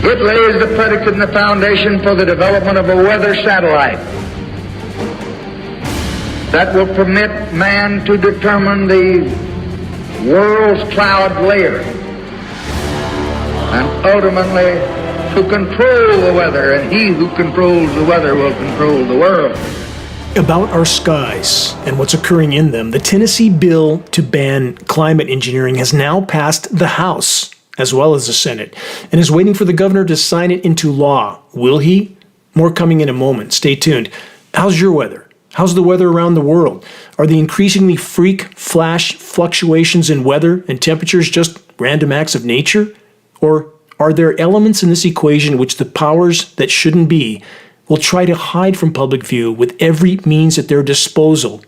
It lays the predicate and the foundation for the development of a weather satellite that will permit man to determine the world's cloud layer and ultimately to control the weather, and he who controls the weather will control the world. About our skies and what's occurring in them, the Tennessee bill to ban climate engineering has now passed the House as well as the Senate and is waiting for the governor to sign it into law. Will he? More coming in a moment. Stay tuned. How's your weather? How's the weather around the world? Are the increasingly freak, flash fluctuations in weather and temperatures just random acts of nature? Or are there elements in this equation which the powers that shouldn't be will try to hide from public view with every means at their disposal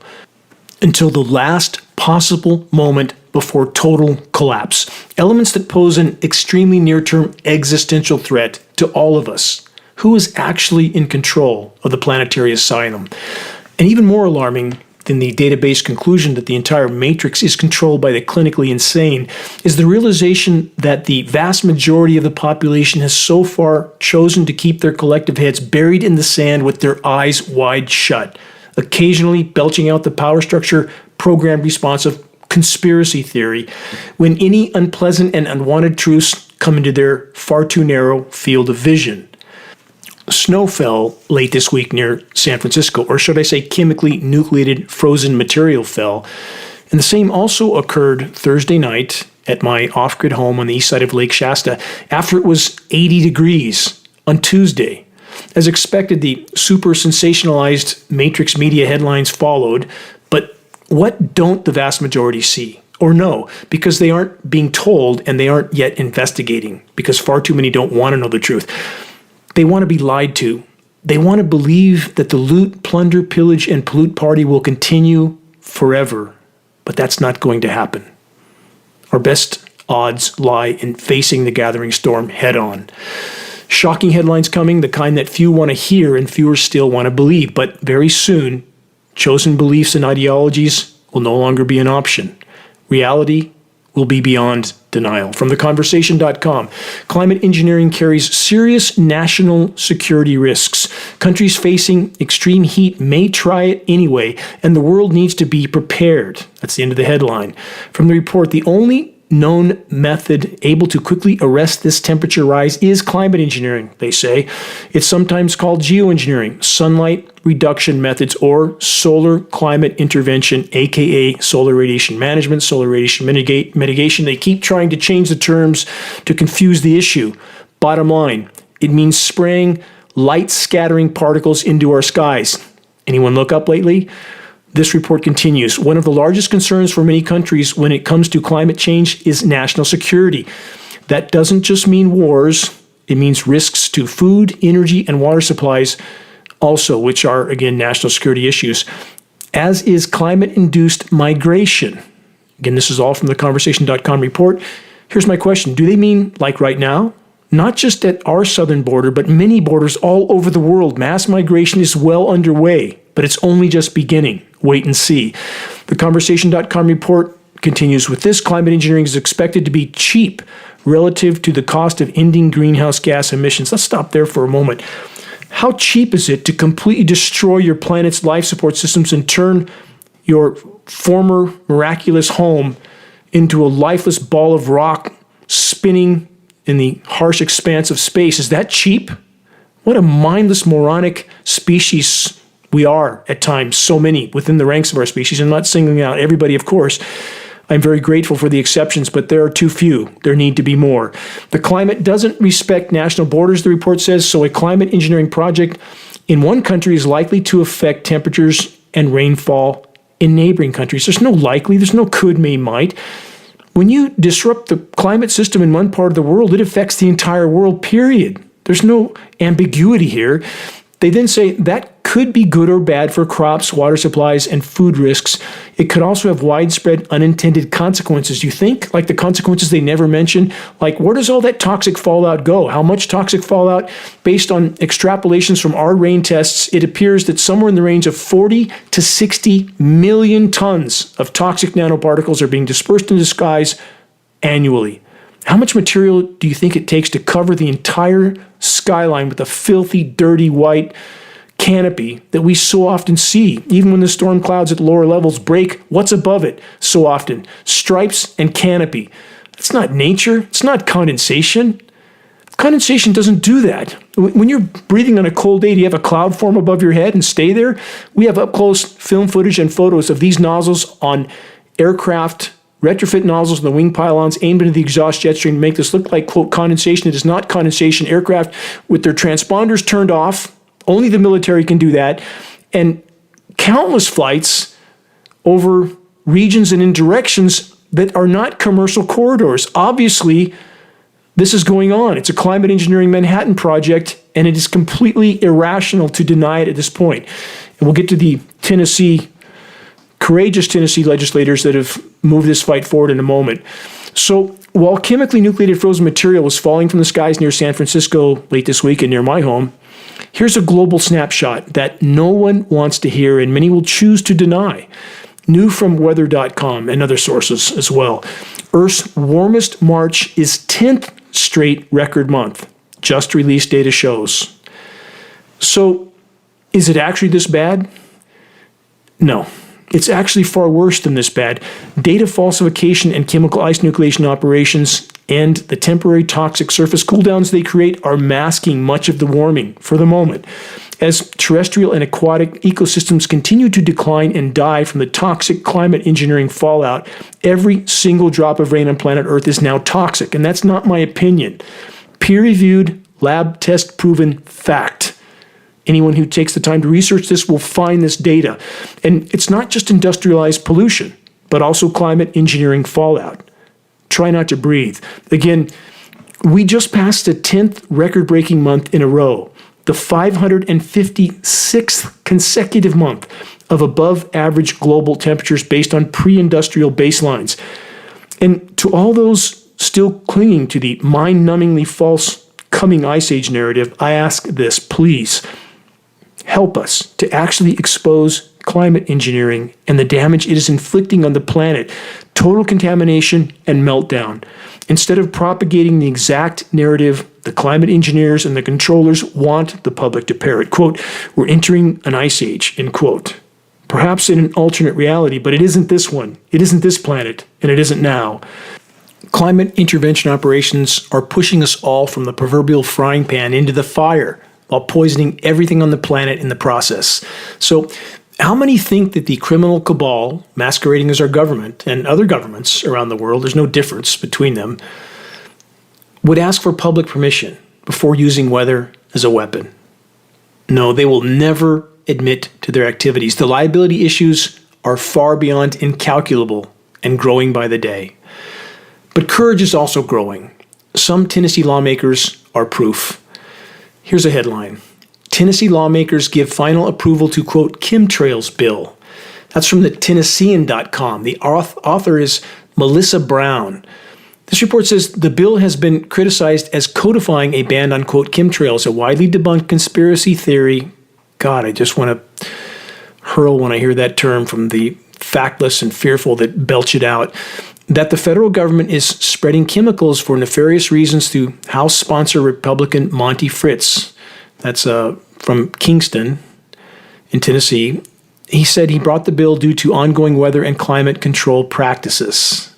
until the last possible moment before total collapse? Elements that pose an extremely near-term existential threat to all of us. Who is actually in control of the planetary asylum? And even more alarming than the database conclusion that the entire matrix is controlled by the clinically insane is the realization that the vast majority of the population has so far chosen to keep their collective heads buried in the sand with their eyes wide shut, occasionally belching out the power structure programmed response of conspiracy theory when any unpleasant and unwanted truths come into their far too narrow field of vision. Snow fell late this week near San Francisco, or should I say chemically nucleated frozen material fell. And the same also occurred Thursday night at my off-grid home on the east side of Lake Shasta after it was 80 degrees on Tuesday. As expected, the super sensationalized Matrix media headlines followed, but what don't the vast majority see or know? Because they aren't being told and they aren't yet investigating, because far too many don't want to know the truth. They want to be lied to. They want to believe that the loot, plunder, pillage, and pollute party will continue forever. But that's not going to happen. Our best odds lie in facing the gathering storm head on. Shocking headlines coming, the kind that few want to hear and fewer still want to believe. But very soon, chosen beliefs and ideologies will no longer be an option. Reality will be beyond denial. From theconversation.com, climate engineering carries serious national security risks. Countries facing extreme heat may try it anyway, and the world needs to be prepared. That's the end of the headline. From the report, the only known method able to quickly arrest this temperature rise is climate engineering, they say. It's sometimes called geoengineering, sunlight reduction methods, or solar climate intervention, aka solar radiation management, solar radiation mitigation. They keep trying to change the terms to confuse the issue. Bottom line, it means spraying light scattering particles into our skies. Anyone look up lately? This report continues. One of the largest concerns for many countries when it comes to climate change is national security. That doesn't just mean wars. It means risks to food, energy, and water supplies also, which are, again, national security issues, as is climate-induced migration. Again, this is all from the Conversation.com report. Here's my question. Do they mean like right now? Not just at our southern border, but many borders all over the world. Mass migration is well underway, but it's only just beginning. Wait and see. The Conversation.com report continues with this. Climate engineering is expected to be cheap relative to the cost of ending greenhouse gas emissions. Let's stop there for a moment. How cheap is it to completely destroy your planet's life support systems and turn your former miraculous home into a lifeless ball of rock spinning in the harsh expanse of space? Is that cheap? What a mindless, moronic species we are at times, so many within the ranks of our species. I'm not singling out everybody, of course. I'm very grateful for the exceptions, but there are too few. There need to be more. The climate doesn't respect national borders, the report says, so a climate engineering project in one country is likely to affect temperatures and rainfall in neighboring countries. There's no likely, there's no could, may, might. When you disrupt the climate system in one part of the world, it affects the entire world, period. There's no ambiguity here. They then say that could be good or bad for crops, water supplies, and food risks. It could also have widespread unintended consequences. You think? Like the consequences they never mention? Like, where does all that toxic fallout go? How much toxic fallout? Based on extrapolations from our rain tests, it appears that somewhere in the range of 40 to 60 million tons of toxic nanoparticles are being dispersed into skies annually. How much material do you think it takes to cover the entire skyline with a filthy, dirty white canopy that we so often see, even when the storm clouds at lower levels break what's above it so often? Stripes and canopy. That's not nature. It's not condensation. Condensation doesn't do that. When you're breathing on a cold day, do you have a cloud form above your head and stay there? We have up-close film footage and photos of these nozzles on aircraft, retrofit nozzles in the wing pylons aimed into the exhaust jet stream to make this look like, quote, condensation. It is not condensation. Aircraft with their transponders turned off. Only the military can do that. And countless flights over regions and in directions that are not commercial corridors. Obviously, this is going on. It's a climate engineering Manhattan project, and it is completely irrational to deny it at this point. And we'll get to the courageous Tennessee legislators that have moved this fight forward in a moment. So while chemically nucleated frozen material was falling from the skies near San Francisco late this week and near my home, here's a global snapshot that no one wants to hear and many will choose to deny. New from weather.com and other sources as well. Earth's warmest March is 10th straight record month. Just released data shows. So, is it actually this bad? No. It's actually far worse than this bad. Data falsification and chemical ice nucleation operations and the temporary toxic surface cooldowns they create are masking much of the warming for the moment. As terrestrial and aquatic ecosystems continue to decline and die from the toxic climate engineering fallout, every single drop of rain on planet Earth is now toxic. And that's not my opinion. Peer-reviewed, lab test-proven fact. Anyone who takes the time to research this will find this data. And it's not just industrialized pollution, but also climate engineering fallout. Try not to breathe. Again, we just passed the 10th record-breaking month in a row, the 556th consecutive month of above-average global temperatures based on pre-industrial baselines. And to all those still clinging to the mind-numbingly false coming ice age narrative, I ask this, please, help us to actually expose climate engineering and the damage it is inflicting on the planet, total contamination and meltdown. Instead of propagating the exact narrative the climate engineers and the controllers want the public to parrot, quote, we're entering an ice age, end quote. Perhaps in an alternate reality, but it isn't this one. It isn't this planet, and it isn't now. Climate intervention operations are pushing us all from the proverbial frying pan into the fire while poisoning everything on the planet in the process. So, how many think that the criminal cabal, masquerading as our government and other governments around the world, there's no difference between them, would ask for public permission before using weather as a weapon? No, they will never admit to their activities. The liability issues are far beyond incalculable and growing by the day. But courage is also growing. Some Tennessee lawmakers are proof. Here's a headline. Tennessee lawmakers give final approval to, quote, chemtrails bill. That's from the Tennessean.com. The author is Melissa Brown. This report says the bill has been criticized as codifying a ban on, quote, chemtrails, a widely debunked conspiracy theory. God, I just want to hurl when I hear that term from the factless and fearful that belch it out, that the federal government is spreading chemicals for nefarious reasons through House sponsor Republican Monty Fritz. That's from Kingston in Tennessee. He said he brought the bill due to ongoing weather and climate control practices.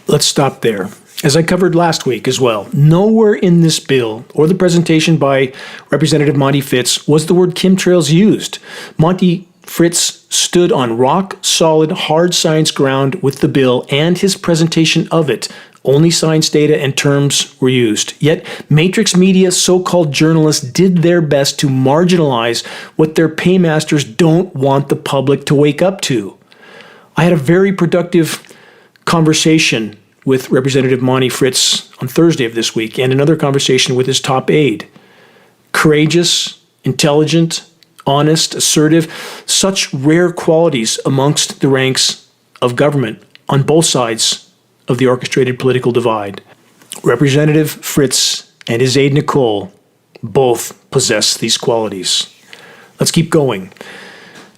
Let's stop there. As I covered last week as well, nowhere in this bill or the presentation by Representative Monty Fritz was the word chemtrails used. Monty Fritz stood on rock-solid, hard science ground with the bill and his presentation of it. Only science data and terms were used. Yet, Matrix Media so-called journalists did their best to marginalize what their paymasters don't want the public to wake up to. I had a very productive conversation with Representative Monty Fritz on Thursday of this week, and another conversation with his top aide. Courageous, intelligent, honest, assertive, such rare qualities amongst the ranks of government on both sides of the orchestrated political divide. Representative Fritz and his aide Nicole both possess these qualities. Let's keep going.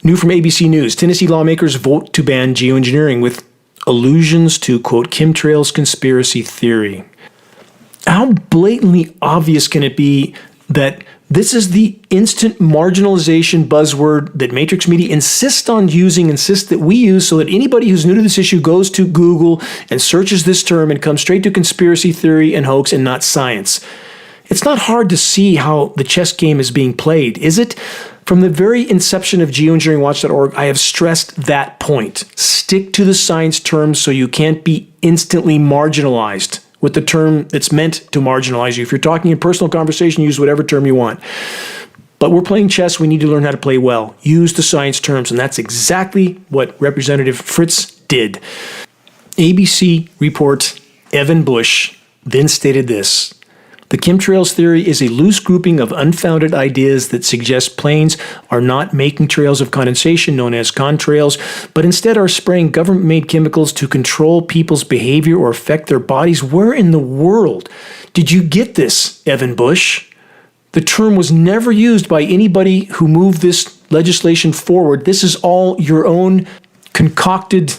New from ABC News, Tennessee lawmakers vote to ban geoengineering with allusions to, quote, chemtrails conspiracy theory. How blatantly obvious can it be that this is the instant marginalization buzzword that Matrix Media insists that we use, so that anybody who's new to this issue goes to Google and searches this term and comes straight to conspiracy theory and hoax and not science? It's not hard to see how the chess game is being played, is it? From the very inception of geoengineeringwatch.org, I have stressed that point. Stick to the science terms so you can't be instantly marginalized with the term that's meant to marginalize you. If you're talking in personal conversation, use whatever term you want. But we're playing chess. We need to learn how to play well. Use the science terms, and that's exactly what Representative Fritz did. ABC report Evan Bush then stated this: the chemtrails theory is a loose grouping of unfounded ideas that suggest planes are not making trails of condensation known as contrails, but instead are spraying government-made chemicals to control people's behavior or affect their bodies. Where in the world did you get this, Evan Bush? The term was never used by anybody who moved this legislation forward. This is all your own concocted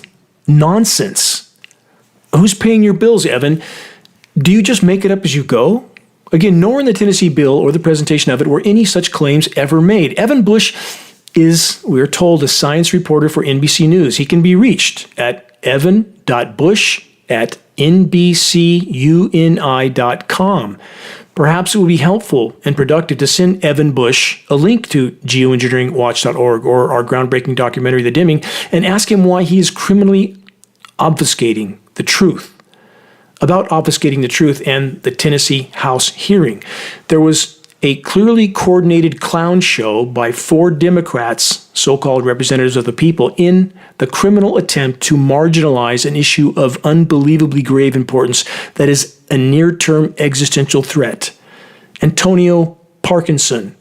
nonsense. Who's paying your bills, Evan? Do you just make it up as you go? Again, nowhere in the Tennessee bill or the presentation of it were any such claims ever made. Evan Bush is, we're told, a science reporter for NBC News. He can be reached at evan.bush@nbcuni.com. Perhaps it would be helpful and productive to send Evan Bush a link to geoengineeringwatch.org or our groundbreaking documentary, The Dimming, and ask him why he is criminally obfuscating the truth. About obfuscating the truth and the Tennessee House hearing. There was a clearly coordinated clown show by 4 Democrats, so-called representatives of the people, in the criminal attempt to marginalize an issue of unbelievably grave importance that is a near-term existential threat. Antonio Parkinson,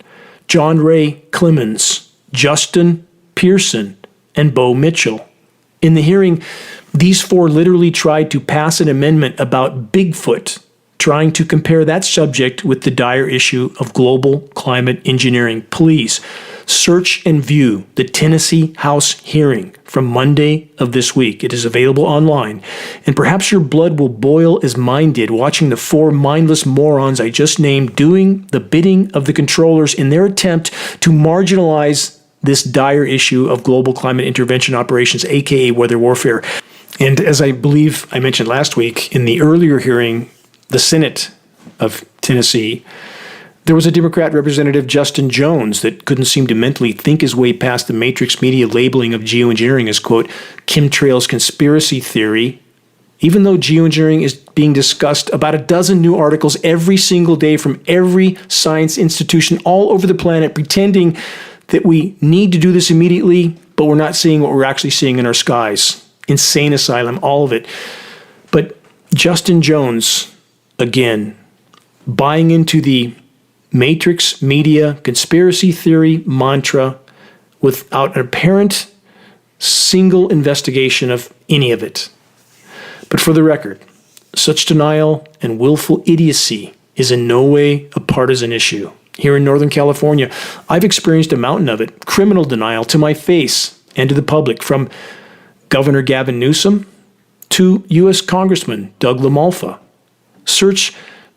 John Ray Clemens, Justin Pearson, and Bo Mitchell. In the hearing, these 4 literally tried to pass an amendment about Bigfoot, trying to compare that subject with the dire issue of global climate engineering. Please search and view the Tennessee House hearing from Monday of this week. It is available online, and perhaps your blood will boil as mine did watching the 4 mindless morons I just named doing the bidding of the controllers in their attempt to marginalize this dire issue of global climate intervention operations, aka weather warfare. And as I believe I mentioned last week, in the earlier hearing, the Senate of Tennessee, there was a Democrat representative, Justin Jones, that couldn't seem to mentally think his way past the Matrix Media labeling of geoengineering as, quote, chemtrails conspiracy theory, even though geoengineering is being discussed about a dozen new articles every single day from every science institution all over the planet, pretending that we need to do this immediately, but we're not seeing what we're actually seeing in our skies. Insane asylum, all of it. But Justin Jones, again, buying into the Matrix Media conspiracy theory mantra without an apparent single investigation of any of it. But for the record, such denial and willful idiocy is in no way a partisan issue. Here in Northern California, I've experienced a mountain of it, criminal denial to my face and to the public, from Governor Gavin Newsom to U.S. Congressman Doug LaMalfa. Search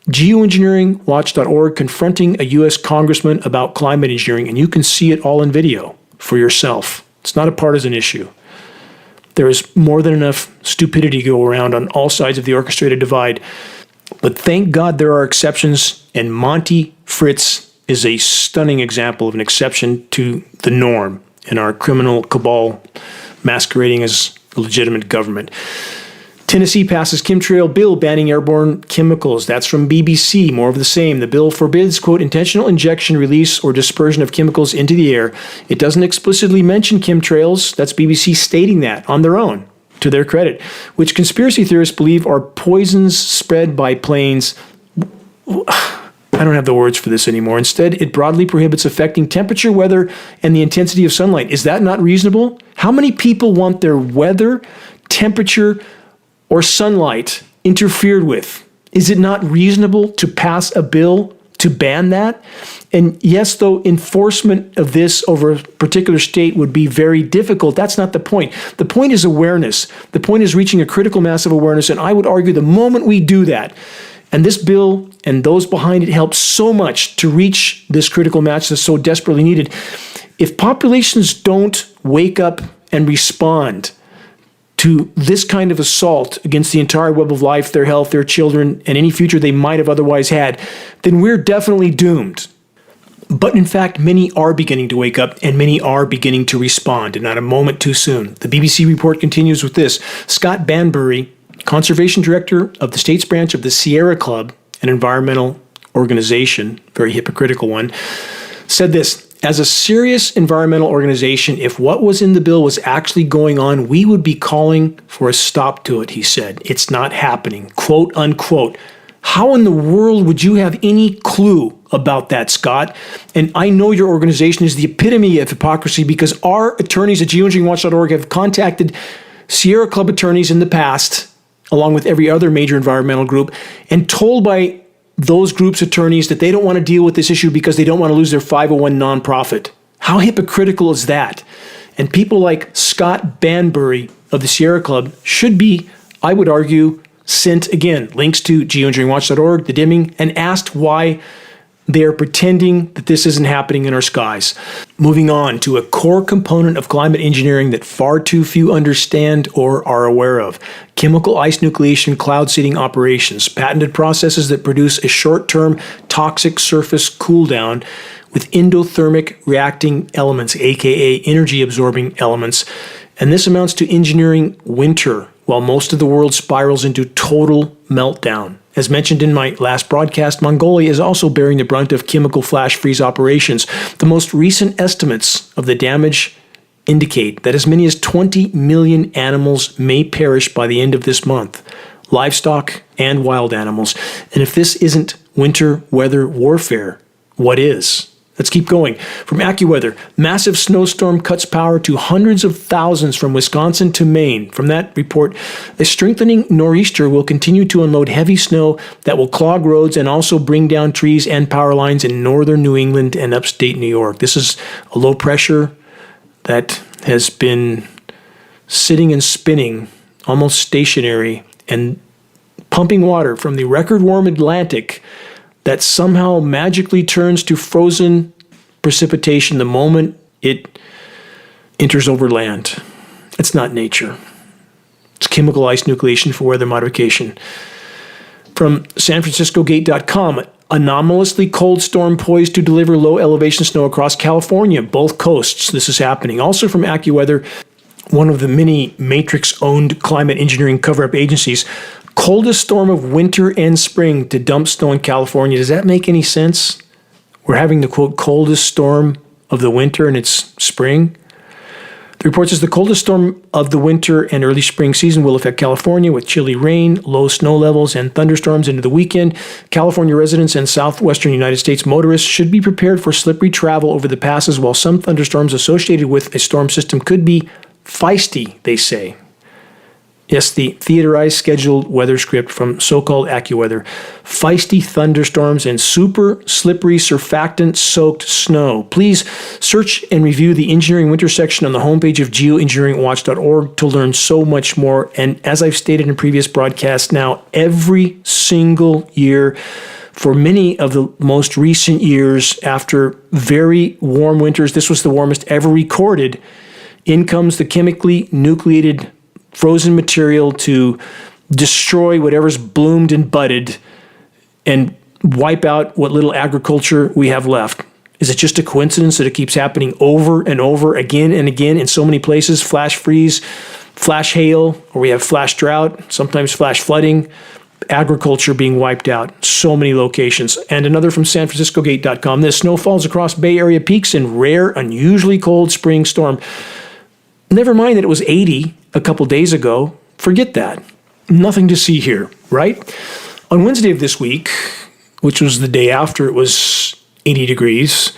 geoengineeringwatch.org confronting a U.S. congressman about climate engineering, and you can see it all in video for yourself. It's not a partisan issue. There is more than enough stupidity to go around on all sides of the orchestrated divide. But thank God there are exceptions, and Monty Fritz is a stunning example of an exception to the norm in our criminal cabal masquerading as a legitimate government. Tennessee passes chemtrail bill banning airborne chemicals. That's from BBC. More of the same. The bill forbids, quote, intentional injection, release, or dispersion of chemicals into the air. It doesn't explicitly mention chemtrails. That's BBC stating that on their own, to their credit, which conspiracy theorists believe are poisons spread by planes. I don't have the words for this anymore. Instead, it broadly prohibits affecting temperature, weather, and the intensity of sunlight. Is that not reasonable? How many people want their weather, temperature, or sunlight interfered with? Is it not reasonable to pass a bill to ban that. And yes, though, enforcement of this over a particular state would be very difficult. That's not the point. The point is awareness. The point is reaching a critical mass of awareness. And I would argue the moment we do that, and this bill and those behind it help so much to reach this critical mass that's so desperately needed. If populations don't wake up and respond to this kind of assault against the entire web of life, their health, their children, and any future they might have otherwise had, then we're definitely doomed. But in fact, many are beginning to wake up and many are beginning to respond, and not a moment too soon. The BBC report continues with this. Scott Banbury, Conservation Director of the States Branch of the Sierra Club, an environmental organization, very hypocritical one, said this. As a serious environmental organization, if what was in the bill was actually going on, we would be calling for a stop to it, he said. It's not happening, quote unquote. How in the world would you have any clue about that, Scott? And I know your organization is the epitome of hypocrisy because our attorneys at geoengineeringwatch.org have contacted Sierra Club attorneys in the past, along with every other major environmental group, and told by those groups' attorneys that they don't want to deal with this issue because they don't want to lose their 501 nonprofit. How hypocritical is that? And people like Scott Banbury of the Sierra Club should be, I would argue, sent, again, links to geoengineeringwatch.org, the dimming, and asked why they're pretending that this isn't happening in our skies. Moving on to a core component of climate engineering that far too few understand or are aware of. Chemical ice nucleation cloud seeding operations, patented processes that produce a short-term toxic surface cooldown with endothermic reacting elements, aka energy-absorbing elements. And this amounts to engineering winter while most of the world spirals into total meltdown. As mentioned in my last broadcast, Mongolia is also bearing the brunt of chemical flash freeze operations. The most recent estimates of the damage indicate that as many as 20 million animals may perish by the end of this month, livestock and wild animals. And if this isn't winter weather warfare, what is? Let's keep going. From AccuWeather, massive snowstorm cuts power to hundreds of thousands from Wisconsin to Maine. From that report, a strengthening nor'easter will continue to unload heavy snow that will clog roads and also bring down trees and power lines in northern New England and upstate New York. This is a low pressure that has been sitting and spinning, almost stationary, and pumping water from the record warm Atlantic that somehow magically turns to frozen precipitation the moment it enters over land. It's not nature. It's chemical ice nucleation for weather modification. From SanFranciscoGate.com, anomalously cold storm poised to deliver low elevation snow across California, both coasts. This is happening. Also from AccuWeather, one of the many Matrix-owned climate engineering cover-up agencies, coldest storm of winter and spring to dump snow in California. Does that make any sense? We're having the, quote, coldest storm of the winter and it's spring. The report says the coldest storm of the winter and early spring season will affect California with chilly rain, low snow levels, and thunderstorms into the weekend. California residents and southwestern United States motorists should be prepared for slippery travel over the passes, while some thunderstorms associated with a storm system could be feisty, they say. Yes, the theaterized scheduled weather script from so-called AccuWeather. Feisty thunderstorms and super slippery surfactant-soaked snow. Please search and review the Engineering Winter section on the homepage of geoengineeringwatch.org to learn so much more. And as I've stated in previous broadcasts now, every single year, for many of the most recent years after very warm winters, this was the warmest ever recorded, in comes the chemically nucleated frozen material to destroy whatever's bloomed and budded and wipe out what little agriculture we have left. Is it just a coincidence that it keeps happening over and over again and again in so many places? Flash freeze, flash hail, or we have flash drought, sometimes flash flooding, agriculture being wiped out. So many locations. And another from SanFranciscoGate.com. This snow falls across Bay Area peaks in rare, unusually cold spring storm. Never mind that it was 80 a couple days ago. Forget that. Nothing to see here, right? On Wednesday of this week, which was the day after it was 80 degrees,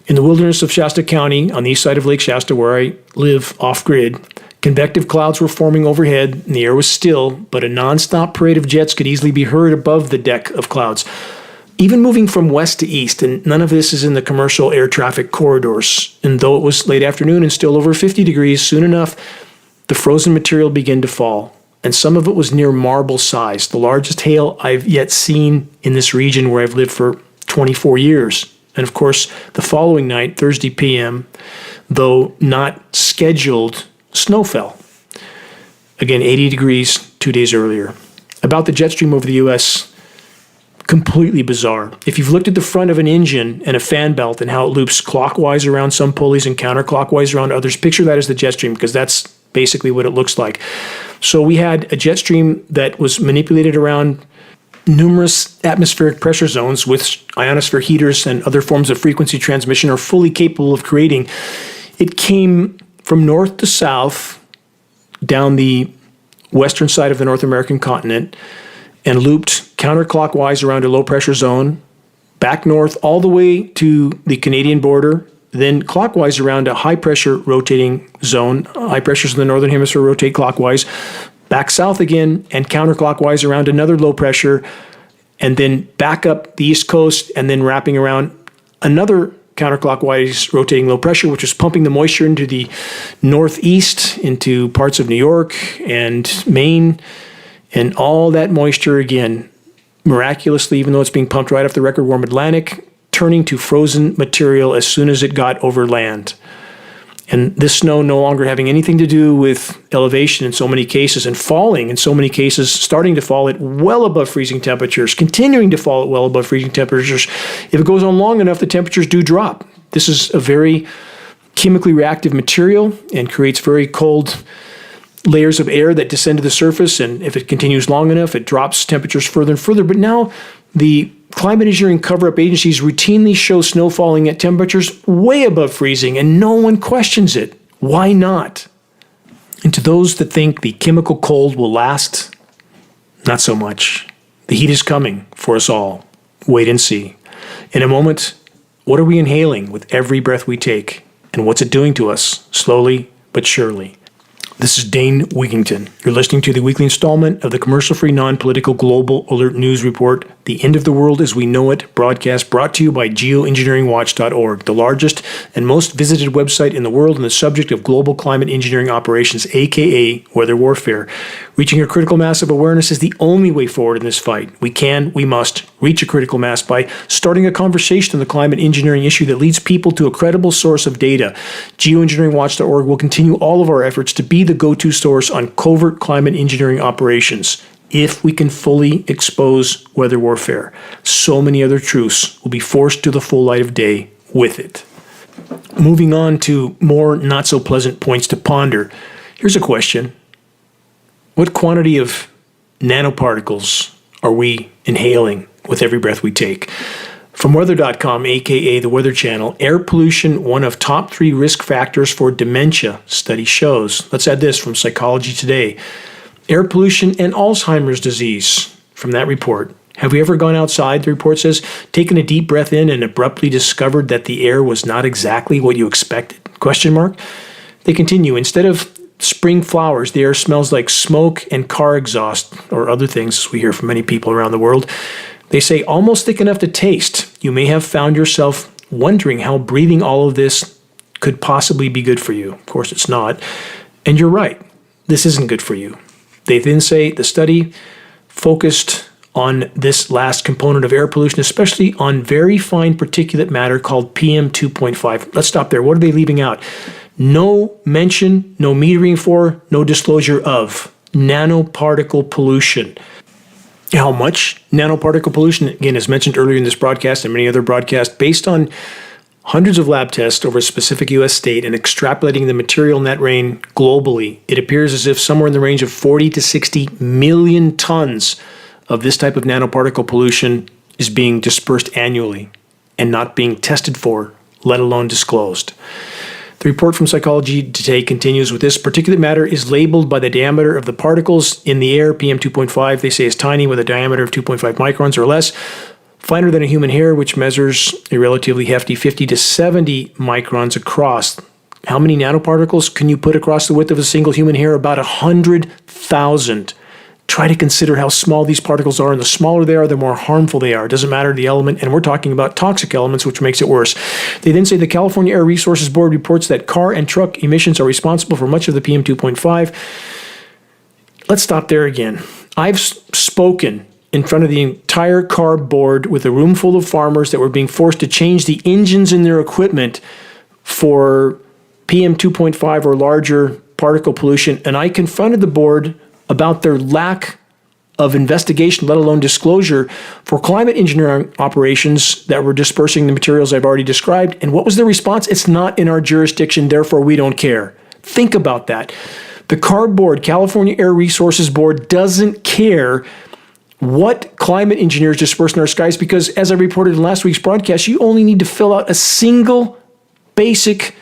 in the wilderness of Shasta County, on the east side of Lake Shasta, where I live off-grid, convective clouds were forming overhead, and the air was still, but a nonstop parade of jets could easily be heard above the deck of clouds. Even moving from west to east, and none of this is in the commercial air traffic corridors. And though it was late afternoon and still over 50 degrees, soon enough, the frozen material began to fall. And some of it was near marble size, the largest hail I've yet seen in this region where I've lived for 24 years. And of course, the following night, Thursday p.m., though not scheduled, snow fell. Again, 80 degrees 2 days earlier. About the jet stream over the U.S., completely bizarre. If you've looked at the front of an engine and a fan belt and how it loops clockwise around some pulleys and counterclockwise around others, picture that as the jet stream, because that's basically what it looks like. So we had a jet stream that was manipulated around numerous atmospheric pressure zones, with ionosphere heaters and other forms of frequency transmission are fully capable of creating. It came from north to south down the western side of the North American continent and looped counterclockwise around a low pressure zone, back north all the way to the Canadian border, then clockwise around a high pressure rotating zone. High pressures in the northern hemisphere rotate clockwise, back south again and counterclockwise around another low pressure, and then back up the east coast and then wrapping around another counterclockwise rotating low pressure, which was pumping the moisture into the northeast, into parts of New York and Maine, and all that moisture again, miraculously, even though it's being pumped right off the record warm Atlantic, turning to frozen material as soon as it got over land. And this snow no longer having anything to do with elevation in so many cases, and falling in so many cases, starting to fall at well above freezing temperatures, continuing to fall at well above freezing temperatures. If it goes on long enough, the temperatures do drop. This is a very chemically reactive material and creates very cold layers of air that descend to the surface, and if it continues long enough, it drops temperatures further and further. But now the climate engineering cover-up agencies routinely show snow falling at temperatures way above freezing, and no one questions it. Why not? And to those that think the chemical cold will last, not so much. The heat is coming for us all. Wait and see. In a moment, what are we inhaling with every breath we take? And what's it doing to us, slowly but surely? This is Dane Wigington. You're listening to the weekly installment of the commercial-free, non-political Global Alert News Report, The End of the World as We Know It, broadcast brought to you by Geoengineeringwatch.org, the largest and most visited website in the world on the subject of global climate engineering operations, aka weather warfare. Reaching a critical mass of awareness is the only way forward in this fight. We must reach a critical mass by starting a conversation on the climate engineering issue that leads people to a credible source of data. Geoengineeringwatch.org will continue all of our efforts to be the go-to source on covert climate engineering operations. If we can fully expose weather warfare, so many other truths will be forced to the full light of day with it. Moving on to more not-so-pleasant points to ponder, here's a question. What quantity of nanoparticles are we inhaling with every breath we take? From weather.com, aka the Weather Channel, air pollution, one of top 3 risk factors for dementia, study shows. Let's add this from Psychology Today. Air pollution and Alzheimer's disease, from that report. Have we ever gone outside, the report says, taken a deep breath in and abruptly discovered that the air was not exactly what you expected? ? They continue, instead of spring flowers, the air smells like smoke and car exhaust, or other things, as we hear from many people around the world. They say almost thick enough to taste. You may have found yourself wondering how breathing all of this could possibly be good for you. Of course, it's not. And you're right. This isn't good for you. They then say the study focused on this last component of air pollution, especially on very fine particulate matter called PM 2.5. Let's stop there. What are they leaving out? No mention, no metering for, no disclosure of nanoparticle pollution. How much nanoparticle pollution, again, as mentioned earlier in this broadcast and many other broadcasts, based on hundreds of lab tests over a specific U.S. state and extrapolating the material net rain globally, it appears as if somewhere in the range of 40 to 60 million tons of this type of nanoparticle pollution is being dispersed annually and not being tested for, let alone disclosed. The report from Psychology Today continues with this. Particulate matter is labeled by the diameter of the particles in the air, PM 2.5. They say is tiny with a diameter of 2.5 microns or less. Finer than a human hair, which measures a relatively hefty 50 to 70 microns across. How many nanoparticles can you put across the width of a single human hair? About 100,000 try to consider how small these particles are, and the smaller they are, the more harmful they are. It doesn't matter the element, and we're talking about toxic elements, which makes it worse. They then say the California Air Resources Board reports that car and truck emissions are responsible for much of the PM 2.5. Let's stop there again. I've spoken in front of the entire CARB board with a room full of farmers that were being forced to change the engines in their equipment for PM 2.5 or larger particle pollution, and I confronted the board about their lack of investigation, let alone disclosure, for climate engineering operations that were dispersing the materials I've already described. And what was the response? It's not in our jurisdiction, therefore we don't care. Think about that. The CARB board, California Air Resources Board, doesn't care what climate engineers disperse in our skies, because as I reported in last week's broadcast, you only need to fill out a single basic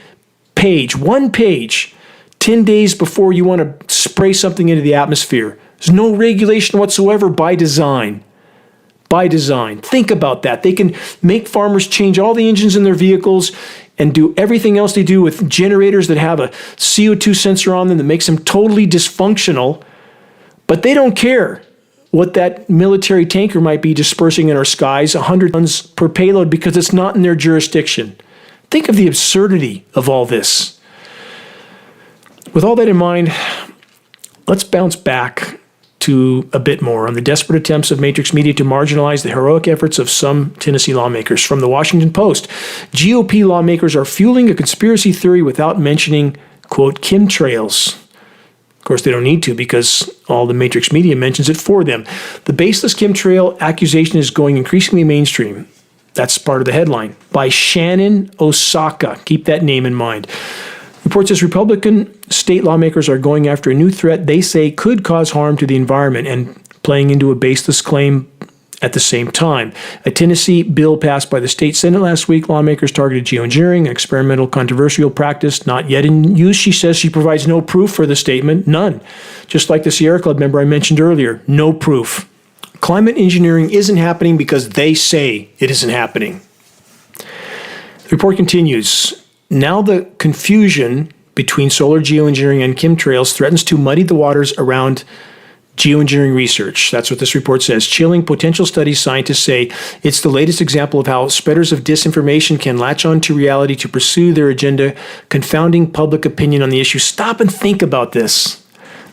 page, one page, 10 days before you want to spray something into the atmosphere. There's no regulation whatsoever by design. By design. Think about that. They can make farmers change all the engines in their vehicles and do everything else they do with generators that have a CO2 sensor on them that makes them totally dysfunctional, but they don't care what that military tanker might be dispersing in our skies, 100 tons per payload, because it's not in their jurisdiction. Think of the absurdity of all this. With all that in mind, let's bounce back to a bit more on the desperate attempts of Matrix Media to marginalize the heroic efforts of some Tennessee lawmakers. From the Washington Post, GOP lawmakers are fueling a conspiracy theory without mentioning, quote, chemtrails. Of course, they don't need to, because all the Matrix Media mentions it for them. The baseless chemtrail accusation is going increasingly mainstream. That's part of the headline. By Shannon Osaka. Keep that name in mind. Report says Republican state lawmakers are going after a new threat they say could cause harm to the environment and playing into a baseless claim at the same time. A Tennessee bill passed by the state Senate last week, lawmakers targeted geoengineering, an experimental controversial practice not yet in use. She says she provides no proof for the statement, none. Just like the Sierra Club member I mentioned earlier, no proof. Climate engineering isn't happening because they say it isn't happening. The report continues. Now the confusion between solar geoengineering and chemtrails threatens to muddy the waters around geoengineering research. That's what this report says. Chilling potential studies, scientists say it's the latest example of how spreaders of disinformation can latch on to reality to pursue their agenda, confounding public opinion on the issue. Stop and think about this.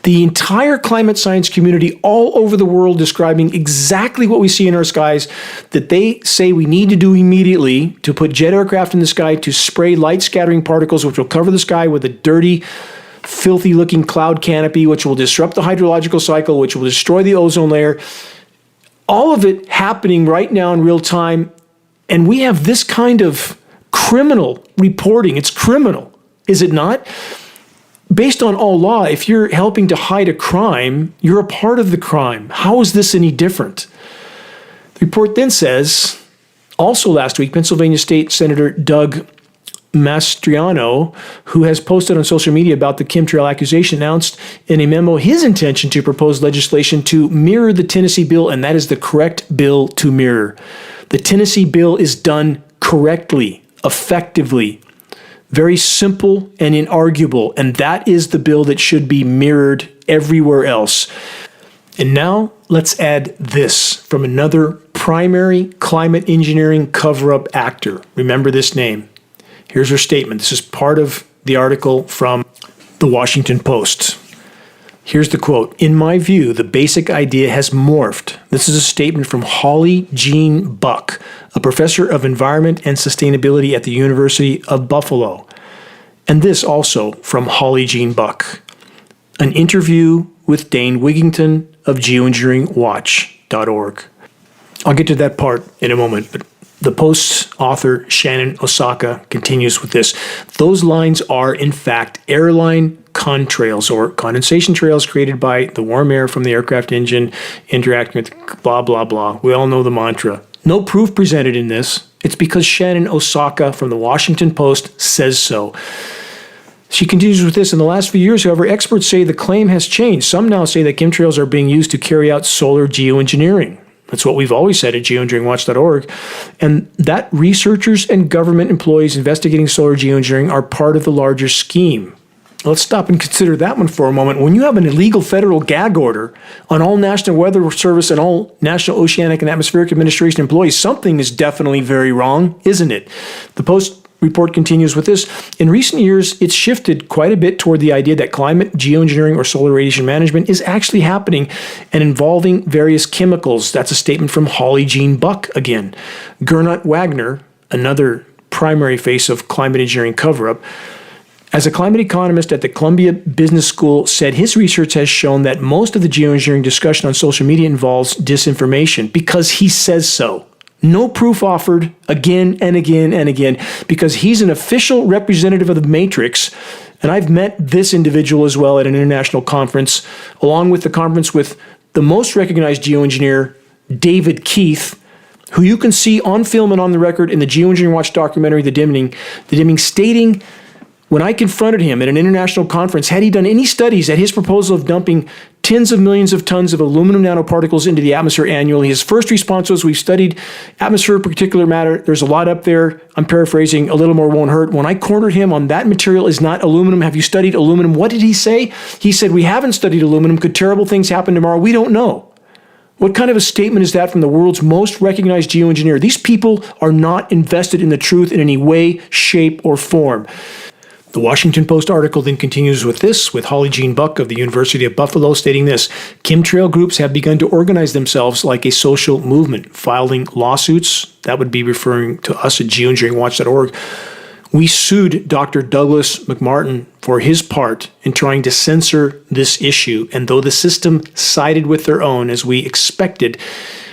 The entire climate science community all over the world describing exactly what we see in our skies that they say we need to do immediately to put jet aircraft in the sky to spray light scattering particles which will cover the sky with a dirty, filthy looking cloud canopy, which will disrupt the hydrological cycle, which will destroy the ozone layer. All of it happening right now in real time. And we have this kind of criminal reporting. It's criminal, is it not? Based on all law, if you're helping to hide a crime, you're a part of the crime. How is this any different? The report then says, also last week, Pennsylvania State Senator Doug Mastriano, who has posted on social media about the chemtrail accusation, announced in a memo his intention to propose legislation to mirror the Tennessee bill, and that is the correct bill to mirror. The Tennessee bill is done correctly, effectively, very simple and inarguable, and that is the bill that should be mirrored everywhere else. And now let's add this from another primary climate engineering cover-up actor. Remember this name. Here's her statement. This is part of the article from the Washington Post. Here's the quote. In my view, the basic idea has morphed. This is a statement from Holly Jean Buck, a professor of environment and sustainability at the University of Buffalo. And this also from Holly Jean Buck. An interview with Dane Wigington of geoengineeringwatch.org. I'll get to that part in a moment, but the Post's author, Shannon Osaka, continues with this. Those lines are, in fact, airline contrails, or condensation trails created by the warm air from the aircraft engine interacting with blah, blah, blah. We all know the mantra. No proof presented in this. It's because Shannon Osaka from the Washington Post says so. She continues with this. In the last few years, however, experts say the claim has changed. Some now say that chemtrails are being used to carry out solar geoengineering. That's what we've always said at geoengineeringwatch.org. And that researchers and government employees investigating solar geoengineering are part of the larger scheme. Let's stop and consider that one for a moment. When you have an illegal federal gag order on all National Weather Service and all National Oceanic and Atmospheric Administration employees, something is definitely very wrong, isn't it? The Post report continues with this. In recent years, it's shifted quite a bit toward the idea that climate, geoengineering, or solar radiation management is actually happening and involving various chemicals. That's a statement from Holly Jean Buck again. Gernot Wagner, another primary face of climate engineering cover-up, as a climate economist at the Columbia Business School, said his research has shown that most of the geoengineering discussion on social media involves disinformation because he says so. No proof offered again and again and again because he's an official representative of the matrix. And I've met this individual as well at an international conference, along with the conference with the most recognized geoengineer, David Keith, who you can see on film and on the record in the Geoengineering Watch documentary, The Dimming, stating, when I confronted him at an international conference, had he done any studies at his proposal of dumping tens of millions of tons of aluminum nanoparticles into the atmosphere annually, his first response was, we've studied atmospheric particulate matter. There's a lot up there. I'm paraphrasing, a little more won't hurt. When I cornered him on that material is not aluminum. Have you studied aluminum? What did he say? He said, we haven't studied aluminum. Could terrible things happen tomorrow? We don't know. What kind of a statement is that from the world's most recognized geoengineer? These people are not invested in the truth in any way, shape, or form. The Washington Post article then continues with this, with Holly Jean Buck of the University of Buffalo stating this: chemtrail groups have begun to organize themselves like a social movement, filing lawsuits. That would be referring to us at geoengineeringwatch.org. We sued Dr. Douglas McMartin for his part in trying to censor this issue, and though the system sided with their own, as we expected,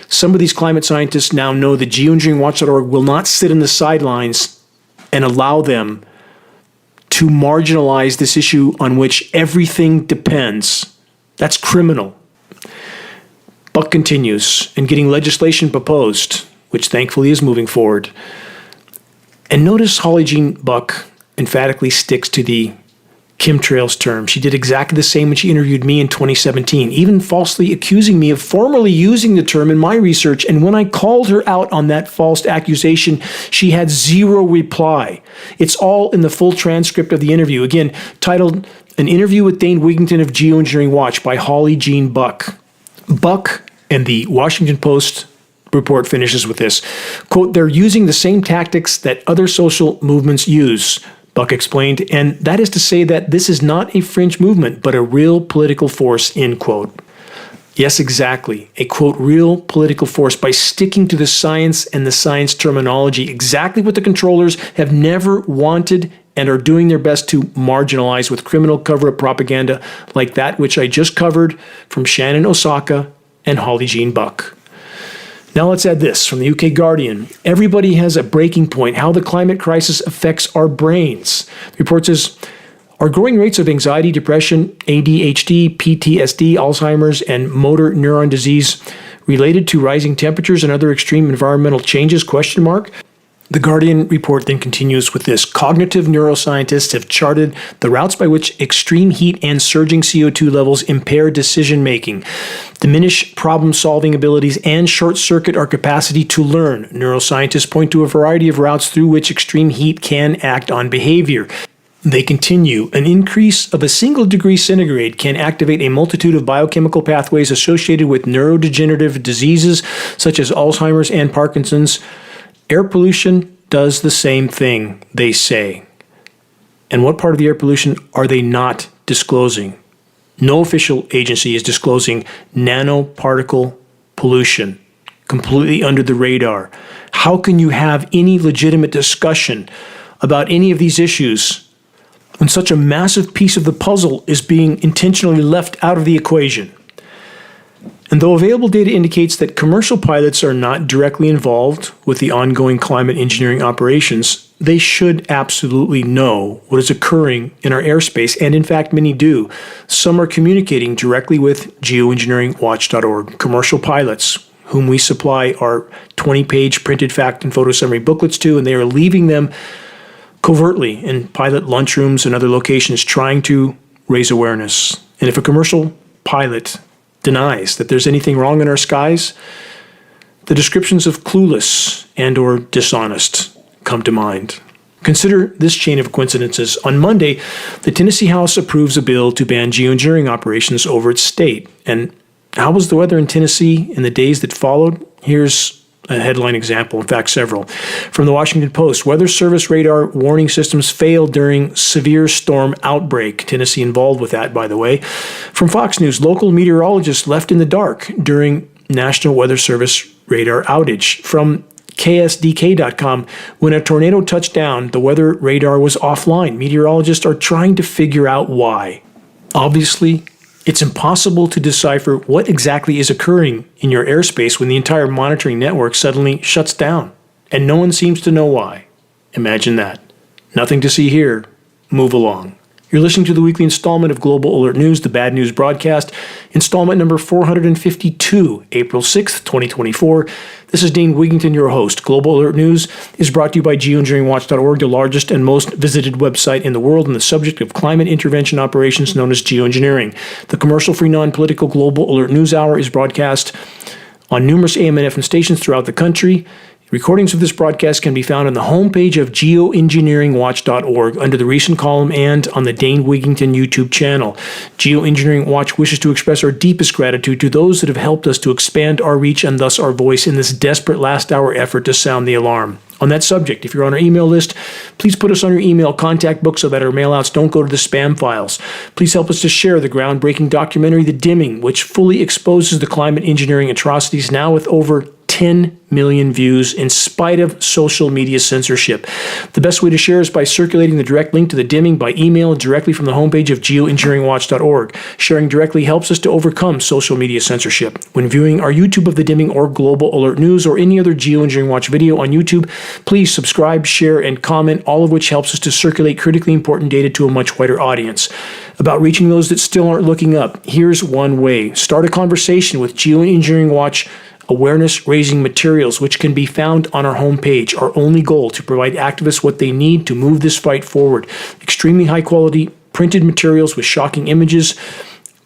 some of these climate scientists now know that geoengineeringwatch.org will not sit in the sidelines and allow them to marginalize this issue on which everything depends. That's criminal. Buck continues, and getting legislation proposed, which thankfully is moving forward. And notice Holly Jean Buck emphatically sticks to the chemtrails term. She did exactly the same when she interviewed me in 2017, even falsely accusing me of formerly using the term in my research. And when I called her out on that false accusation, she had zero reply. It's all in the full transcript of the interview, again, titled An Interview with Dane Wigington of Geoengineering Watch by Holly Jean Buck. Buck and the Washington Post report finishes with this, quote, they're using the same tactics that other social movements use, Buck explained, and that is to say that this is not a fringe movement, but a real political force, end quote. Yes, exactly. A, quote, real political force by sticking to the science and the science terminology, exactly what the controllers have never wanted and are doing their best to marginalize with criminal cover-up propaganda like that which I just covered from Shannon Osaka and Holly Jean Buck. Now let's add this from the UK Guardian. Everybody has a breaking point, how the climate crisis affects our brains. The report says, our growing rates of anxiety, depression, ADHD, PTSD, Alzheimer's, and motor neuron disease related to rising temperatures and other extreme environmental changes, question mark. The Guardian report then continues with this. Cognitive neuroscientists have charted the routes by which extreme heat and surging CO2 levels impair decision-making, diminish problem-solving abilities, and short-circuit our capacity to learn. Neuroscientists point to a variety of routes through which extreme heat can act on behavior. They continue, an increase of a single degree centigrade can activate a multitude of biochemical pathways associated with neurodegenerative diseases such as Alzheimer's and Parkinson's. Air pollution does the same thing, they say. And what part of the air pollution are they not disclosing? No official agency is disclosing nanoparticle pollution, completely under the radar. How can you have any legitimate discussion about any of these issues when such a massive piece of the puzzle is being intentionally left out of the equation? And though available data indicates that commercial pilots are not directly involved with the ongoing climate engineering operations, they should absolutely know what is occurring in our airspace, and in fact many do. Some are communicating directly with geoengineeringwatch.org. Commercial pilots, whom we supply our 20-page printed fact and photo summary booklets to, and they are leaving them covertly in pilot lunchrooms and other locations trying to raise awareness. And if a commercial pilot denies that there's anything wrong in our skies, the descriptions of clueless and or dishonest come to mind. Consider this chain of coincidences. On Monday, the Tennessee House approves a bill to ban geoengineering operations over its state. And how was the weather in Tennessee in the days that followed? Here's a headline example, in fact, several. From the Washington Post, Weather Service radar warning systems failed during severe storm outbreak. Tennessee involved with that, by the way. From Fox News, local meteorologists left in the dark during National Weather Service radar outage. From KSDK.com, when a tornado touched down, the weather radar was offline. Meteorologists are trying to figure out why. Obviously, it's impossible to decipher what exactly is occurring in your airspace when the entire monitoring network suddenly shuts down, and no one seems to know why. Imagine that. Nothing to see here. Move along. You're listening to the weekly installment of Global Alert News, the Bad News Broadcast, installment number 452, April 6th, 2024. This is Dane Wigington, your host. Global Alert News is brought to you by Geoengineeringwatch.org, the largest and most visited website in the world on the subject of climate intervention operations known as geoengineering. The commercial-free, non-political Global Alert News Hour is broadcast on numerous AM and FM stations throughout the country. Recordings of this broadcast can be found on the homepage of Geoengineeringwatch.org under the recent column and on the Dane Wigington YouTube channel. Geoengineering Watch wishes to express our deepest gratitude to those that have helped us to expand our reach and thus our voice in this desperate last-hour effort to sound the alarm. On that subject, if you're on our email list, please put us on your email contact book so that our mailouts don't go to the spam files. Please help us to share the groundbreaking documentary The Dimming, which fully exposes the climate engineering atrocities, now with over 10 million views in spite of social media censorship. The best way to share is by circulating the direct link to The Dimming by email directly from the homepage of Geoengineeringwatch.org. Sharing directly helps us to overcome social media censorship. When viewing our YouTube of The Dimming or Global Alert News or any other Geoengineering Watch video on YouTube, please subscribe, share, and comment, all of which helps us to circulate critically important data to a much wider audience. About reaching those that still aren't looking up, here's one way. Start a conversation with Geoengineering Watch awareness-raising materials, which can be found on our homepage. Our only goal, to provide activists what they need to move this fight forward. Extremely high-quality printed materials with shocking images.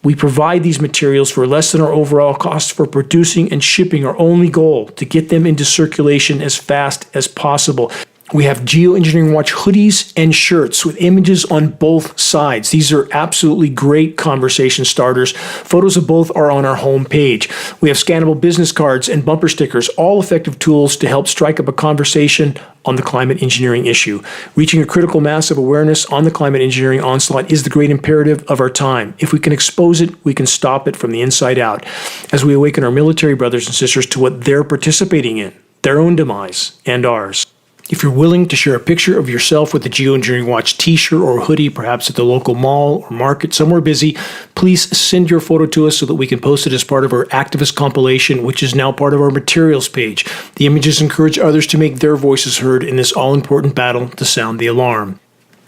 We provide these materials for less than our overall cost for producing and shipping. Our only goal, to get them into circulation as fast as possible. We have Geoengineering Watch hoodies and shirts with images on both sides. These are absolutely great conversation starters. Photos of both are on our homepage. We have scannable business cards and bumper stickers, all effective tools to help strike up a conversation on the climate engineering issue. Reaching a critical mass of awareness on the climate engineering onslaught is the great imperative of our time. If we can expose it, we can stop it from the inside out, as we awaken our military brothers and sisters to what they're participating in, their own demise and ours. If you're willing to share a picture of yourself with a Geoengineering Watch t-shirt or hoodie, perhaps at the local mall or market, somewhere busy, please send your photo to us so that we can post it as part of our activist compilation, which is now part of our materials page. The images encourage others to make their voices heard in this all-important battle to sound the alarm.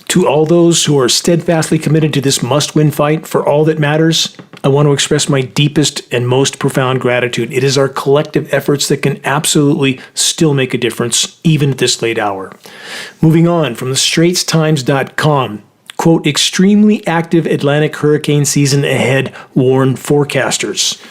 To all those who are steadfastly committed to this must-win fight for all that matters, I want to express my deepest and most profound gratitude. It is our collective efforts that can absolutely still make a difference, even at this late hour. Moving on, from the StraitsTimes.com, quote, extremely active Atlantic hurricane season ahead, warn forecasters.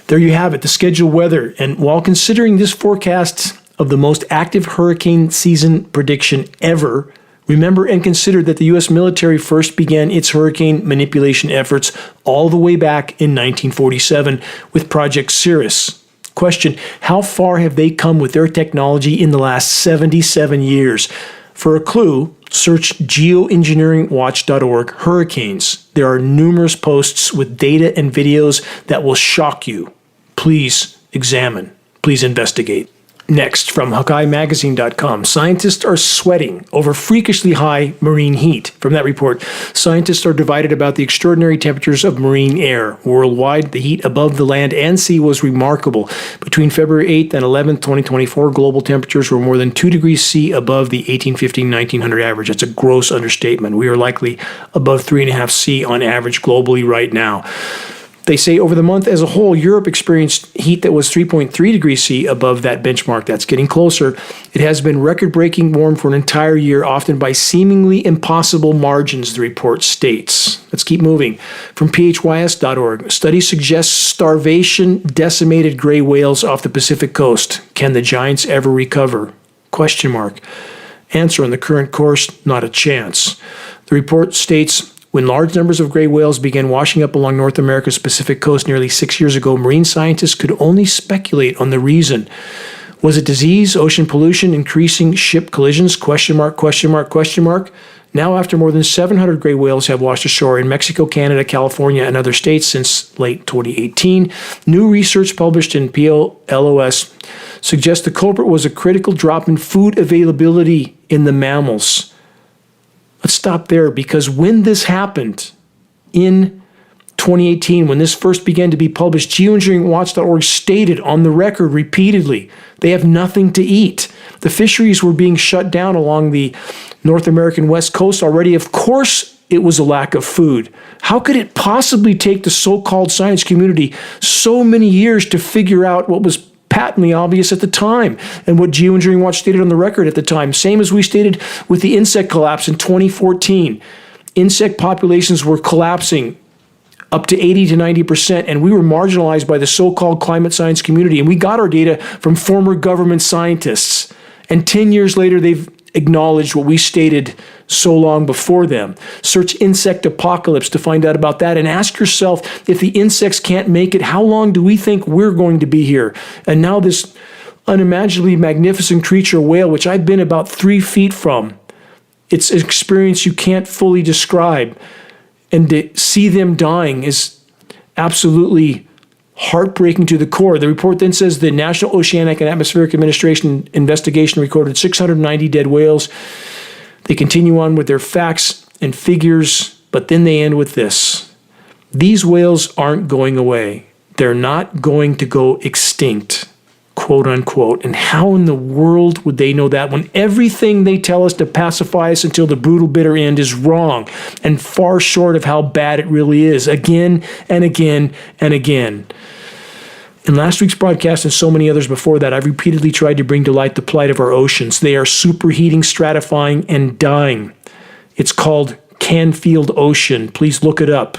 There you have it, the scheduled weather. And while considering this forecast of the most active hurricane season prediction ever, remember and consider that the U.S. military first began its hurricane manipulation efforts all the way back in 1947 with Project Cirrus. Question, how far have they come with their technology in the last 77 years? For a clue, search geoengineeringwatch.org hurricanes. There are numerous posts with data and videos that will shock you. Please examine. Please investigate. Next, from HawkeyeMagazine.com, scientists are sweating over freakishly high marine heat. From that report, scientists are divided about the extraordinary temperatures of marine air. Worldwide, the heat above the land and sea was remarkable. Between February 8th and 11th, 2024, global temperatures were more than 2 degrees C above the 1850-1900 average. That's a gross understatement. We are likely above 3.5 C on average globally right now. They say over the month as a whole, Europe experienced heat that was 3.3 degrees C above that benchmark. That's getting closer. It has been record-breaking warm for an entire year, often by seemingly impossible margins, the report states. Let's keep moving. From phys.org, study suggests starvation decimated gray whales off the Pacific coast. Can the giants ever recover? Question mark. Answer: on the current course, not a chance. The report states, when large numbers of gray whales began washing up along North America's Pacific coast nearly 6 years ago, marine scientists could only speculate on the reason. Was it disease, ocean pollution, increasing ship collisions? Question mark, question mark, question mark. Now, after more than 700 gray whales have washed ashore in Mexico, Canada, California, and other states since late 2018, new research published in PLOS suggests the culprit was a critical drop in food availability in the mammals. Let's stop there, because when this happened in 2018, when this first began to be published, geoengineeringwatch.org stated on the record repeatedly they have nothing to eat. The fisheries were being shut down along the North American West Coast already. Of course, it was a lack of food. How could it possibly take the so-called science community so many years to figure out what was patently obvious at the time, and what Geoengineering Watch stated on the record at the time? Same as we stated with the insect collapse in 2014. Insect populations were collapsing up to 80 to 90%, and we were marginalized by the so-called climate science community. And we got our data from former government scientists. And 10 years later, they've acknowledged what we stated so long before them. Search insect apocalypse to find out about that, and ask yourself, if the insects can't make it, how long do we think we're going to be here? And now this unimaginably magnificent creature, whale, which I've been about 3 feet from, it's an experience you can't fully describe. And to see them dying is absolutely heartbreaking to the core. The report then says the National Oceanic and Atmospheric Administration investigation recorded 690 dead whales. They continue on with their facts and figures, but then they end with this. These whales aren't going away. They're not going to go extinct, quote unquote. And how in the world would they know that when everything they tell us to pacify us until the brutal bitter end is wrong and far short of how bad it really is, again and again and again? In last week's broadcast and so many others before that, I've repeatedly tried to bring to light the plight of our oceans. They are superheating, stratifying, and dying. It's called Canfield Ocean. Please look it up.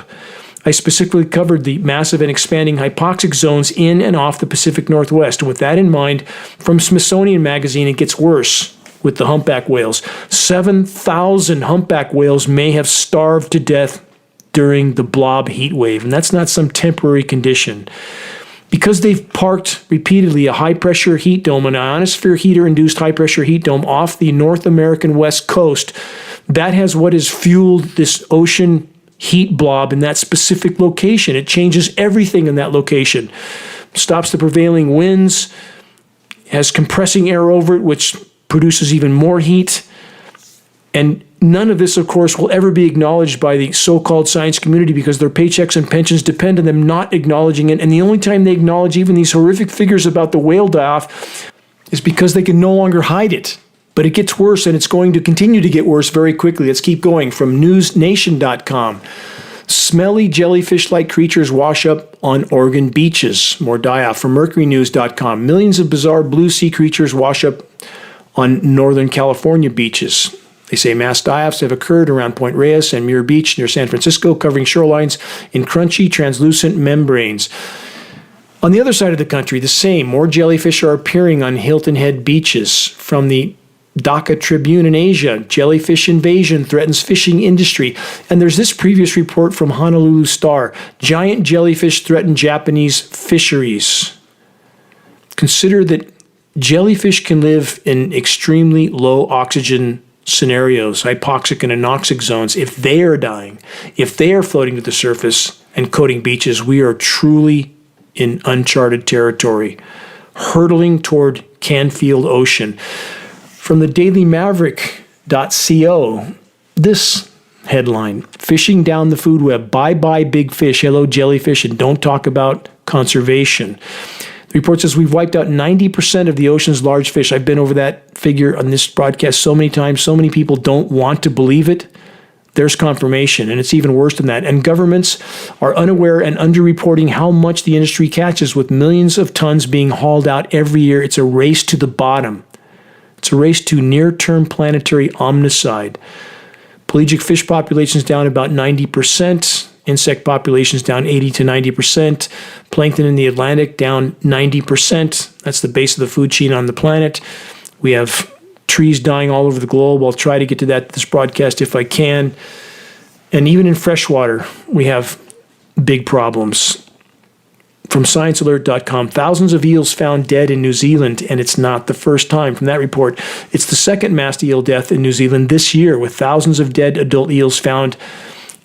I specifically covered the massive and expanding hypoxic zones in and off the Pacific Northwest. And with that in mind, from Smithsonian Magazine, it gets worse with the humpback whales. 7,000 humpback whales may have starved to death during the blob heat wave. And that's not some temporary condition. Because they've parked repeatedly a high-pressure heat dome, an ionosphere heater-induced high-pressure heat dome off the North American West Coast, that has what has fueled this ocean heat blob in that specific location. It changes everything in that location. Stops the prevailing winds, has compressing air over it, which produces even more heat. And none of this, of course, will ever be acknowledged by the so-called science community because their paychecks and pensions depend on them not acknowledging it. And the only time they acknowledge even these horrific figures about the whale die-off is because they can no longer hide it. But it gets worse, and it's going to continue to get worse very quickly. Let's keep going. From newsnation.com. Smelly jellyfish-like creatures wash up on Oregon beaches. More die-off. From mercurynews.com. Millions of bizarre blue sea creatures wash up on Northern California beaches. They say mass die-offs have occurred around Point Reyes and Muir Beach near San Francisco, covering shorelines in crunchy, translucent membranes. On the other side of the country, the same. More jellyfish are appearing on Hilton Head beaches. From the Dhaka Tribune in Asia, jellyfish invasion threatens fishing industry. And there's this previous report from Honolulu Star. Giant jellyfish threaten Japanese fisheries. Consider that jellyfish can live in extremely low oxygen scenarios, hypoxic and anoxic zones. If they are dying, if they are floating to the surface and coating beaches, we are truly in uncharted territory, hurtling toward Canfield Ocean. From the dailymaverick.co, this headline: fishing down the food web. Bye-bye big fish, hello jellyfish, and don't talk about conservation. The report says we've wiped out 90% of the ocean's large fish. I've been over that figure on this broadcast so many times. So many people don't want to believe it. There's confirmation, and it's even worse than that. And governments are unaware and underreporting how much the industry catches, with millions of tons being hauled out every year. It's a race to the bottom. It's a race to near-term planetary omnicide. Pelagic fish populations down about 90%. Insect populations down 80 to 90%. Plankton in the Atlantic down 90%. That's the base of the food chain on the planet. We have trees dying all over the globe. I'll try to get to that this broadcast if I can. And even in freshwater, we have big problems. From ScienceAlert.com, thousands of eels found dead in New Zealand, and it's not the first time. From that report, it's the second mass eel death in New Zealand this year, with thousands of dead adult eels found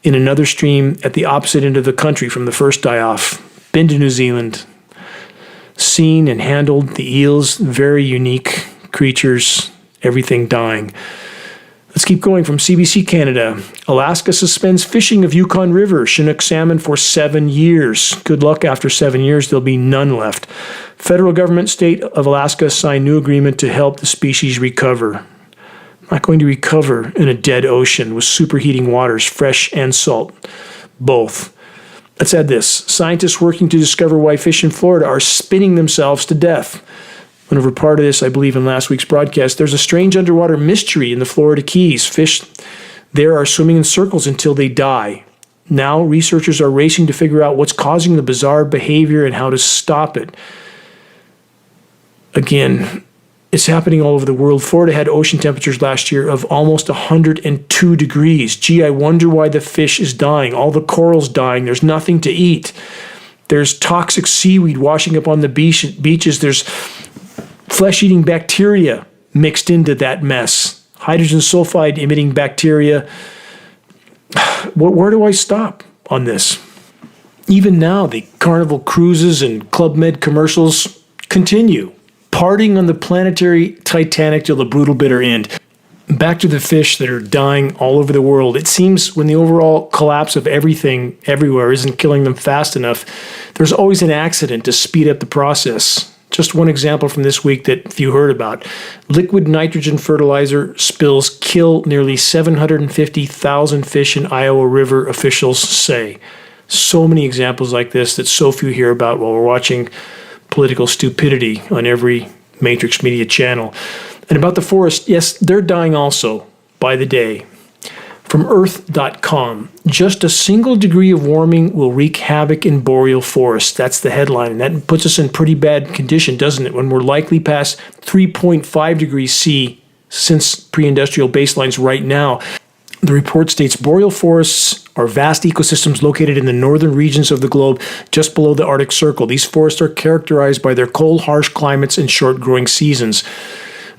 in another stream at the opposite end of the country from the first die-off. Been to New Zealand, seen and handled the eels, very unique creatures, everything dying. Let's keep going from CBC Canada. Alaska suspends fishing of Yukon River, Chinook salmon for 7 years. Good luck after 7 years, there'll be none left. Federal government, state of Alaska signed new agreement to help the species recover. Not going to recover in a dead ocean with superheating waters, fresh and salt, both. Let's add this. Scientists working to discover why fish in Florida are spinning themselves to death. Went over part of this, I believe, in last week's broadcast. There's a strange underwater mystery in the Florida Keys. Fish there are swimming in circles until they die. Now researchers are racing to figure out what's causing the bizarre behavior and how to stop it. Again, it's happening all over the world. Florida had ocean temperatures last year of almost 102 degrees. Gee, I wonder why the fish is dying. All the coral's dying. There's nothing to eat. There's toxic seaweed washing up on the beaches. There's flesh-eating bacteria mixed into that mess. Hydrogen sulfide emitting bacteria. Where do I stop on this? Even now, the Carnival cruises and Club Med commercials continue. Partying on the planetary Titanic till the brutal bitter end. Back to the fish that are dying all over the world. It seems when the overall collapse of everything everywhere isn't killing them fast enough, there's always an accident to speed up the process. Just one example from this week that few heard about. Liquid nitrogen fertilizer spills kill nearly 750,000 fish in Iowa River, officials say. So many examples like this that so few hear about while we're watching political stupidity on every Matrix Media channel. And about the forest, yes, they're dying also by the day. From Earth.com, just a single degree of warming will wreak havoc in boreal forests. That's the headline. And that puts us in pretty bad condition, doesn't it? When we're likely past 3.5 degrees C since pre-industrial baselines right now. The report states boreal forests are vast ecosystems located in the northern regions of the globe just below the Arctic Circle. These forests are characterized by their cold, harsh climates and short growing seasons.